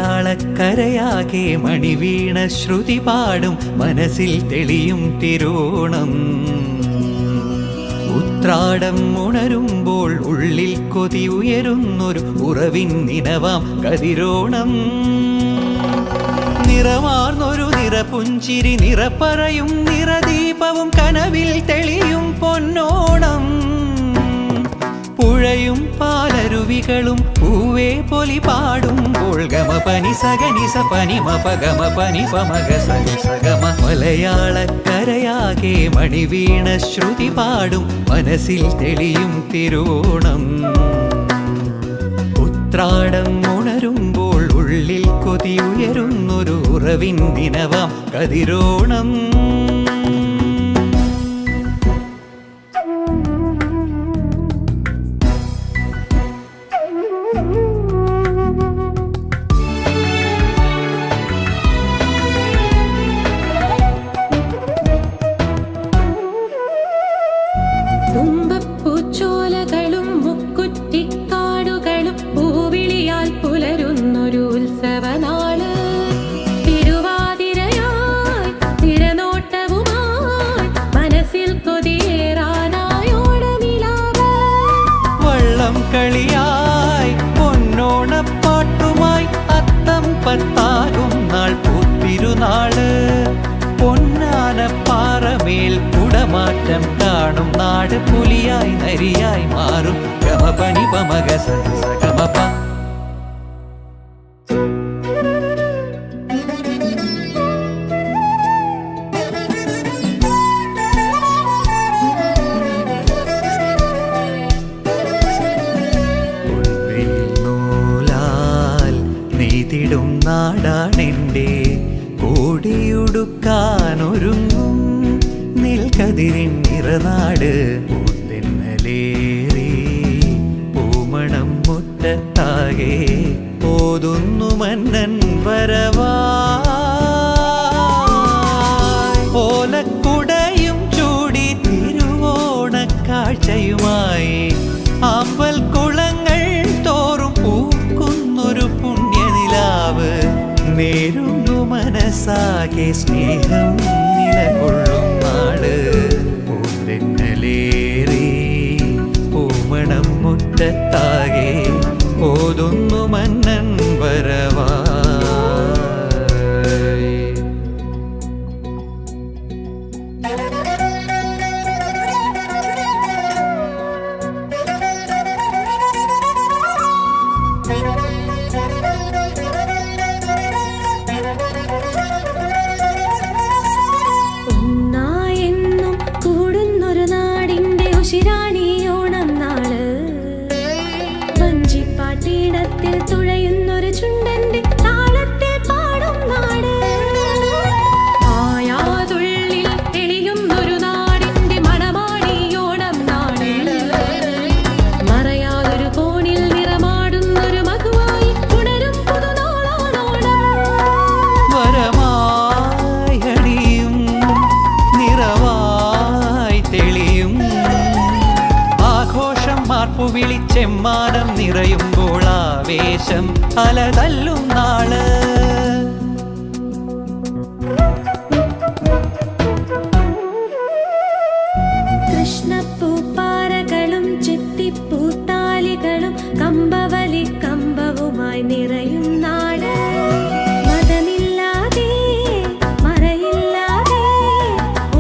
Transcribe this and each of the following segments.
മലയാളക്കരയാകെ മണിവീണ ശ്രുതി പാടും മനസ്സിൽ തെളിയും തിരുവോണം. ഉത്രാടം ഉണരുമ്പോൾ ഉള്ളിൽ കൊതി ഉയരുന്നൊരു ഉറവിൻ നിനവാം കതിരോണം. നിറമാർന്നൊരു നിറപുഞ്ചിരി നിറപ്പറയും നിറദീപവും കനവിൽ തെളിയും പൊന്നോണം. പുഴയും പാലരുവികളും പൂവേ പൊലി പാടുമ്പോൾ ഗമ പനി സഗനി സ പനി മപ ഗമ പനി പമഗ സനി സഗമ. മലയാളക്കരയാകെ മണിവീണ ശ്രുതി പാടും മനസ്സിൽ തെളിയും തിരുവോണം. ഉത്രാടം ഉണരുമ്പോൾ ഉള്ളിൽ കൊതി ഉയരുന്നൊരു ഉറവിൻ ദിനവാം കതിരോണം. തുമ്പപ്പൂച്ചോലകളും മുക്കുറ്റിക്കാടുകളും പൂവിളിയാൽ പുലരുന്നൊരു ഉത്സവനാള്. തിരുവാതിരയായി തിരനോട്ടവുമായി മനസ്സിൽ കൊതിയേറാനായോടനിലാവ്. വള്ളം കളിയായി പൊന്നോണപ്പാട്ടുമായി അത്തം പത്താകും നാൾ പൂത്തിരുനാള്. പൊന്നാനപ്പാറമേൽ കുടമാറ്റം കാണും നാട് പുലിയായി നരിയായി മാറും ഗമ പനി പമഗ സനി സഗമപ. നൂലാൽ നെയ്തിടും നാടാണെൻ്റെ കോടിയുടുക്കാനൊരുങ്ങും നെൽക്കതിരിൻ നിറനാട്. പൂത്തെന്നലേറി പൂമണം മുറ്റത്താകെ ഓതുന്നു മന്നൻ വരവായി. ഓലക്കുടയും ചൂടി തിരുവോണക്കാഴ്ചയുമായി ആമ്പൽ കുളങ്ങൾ തോറും പൂക്കുന്നൊരു പുണ്യനിലാവ്. നേരുന്നു മനസ്സാകെ സ്നേഹം നിലകൊള്ളും നാട്. പൂന്തെന്നലേറി പൂമണം മുറ്റത്താകെ ഓതുന്നു മന്നൻ വരവായി. വഞ്ചിപ്പാട്ടീടത്തിൽ തുഴയുന്നൊരു ചുണ്ടന്റെ താളത്തിൽ പാടും നാട്. ആയാതുള്ളിൽ തെളിയുന്നൊരു നാടിന്റെ മണമാടിയോണം നാട്. മറയാതൊരു കോണിൽ നിറമാടുന്നൊരു മധുവായി ഉണരും പുതുനാളോണം. വരമായി അടിയും നിറവായി തെളിയും ആഘോഷം മാർപ്പു വിളിച്ചെമ്മാനം നിറയുമ്പോൾ ആവേശം അലതല്ലും നാള്. കൃഷ്ണപ്പൂപ്പാറകളും ചെത്തിപ്പൂത്താലികളും കമ്പവലി കമ്പവുമായി നിറയും നാട്. മതമില്ലാതെ മറയില്ലാതെ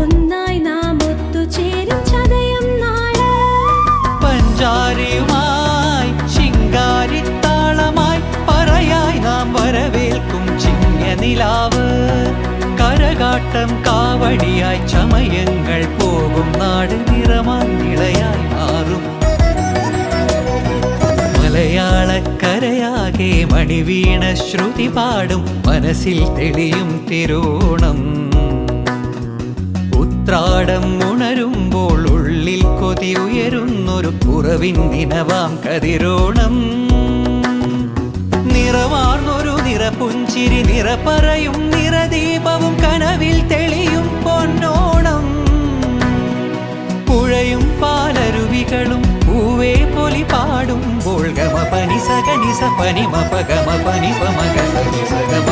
ഒന്നായി നാം ഒത്തുചേരും ചതയം നാട്. പഞ്ചാരിയുമായി ശിങ്കാരിത്താളമായി പറയായി നാം വരവേൽക്കും ചിങ്ങനിലാവ്. കരകാട്ടം കാവടിയായി ചമയങ്ങൾ പോകും നാട് നിറമായി നിളയായി മാറും. മലയാള കരയാകെ മണിവീണ ശ്രുതി പാടും മനസ്സിൽ തെളിയും തിരോണം ഉത്രാടം ഉണരുമ്പോൾ ഉള്ളിൽ കൊതി ഉയരുന്നൊരു കുറവിൻ നിനവാം കതിരോണം നിറമാർന്നൊരു നിറപുഞ്ചിരി നിറപറയും നിറദീപവും കനവിൽ തെളിയും പൊന്നോണം പുഴയും പാലരുവികളും പൂവേ പൊലി പാടുമ്പോൾ ഗമ പനി സഗനി സ പനി മപ ഗമ പനി പമഗ സനി സഗമ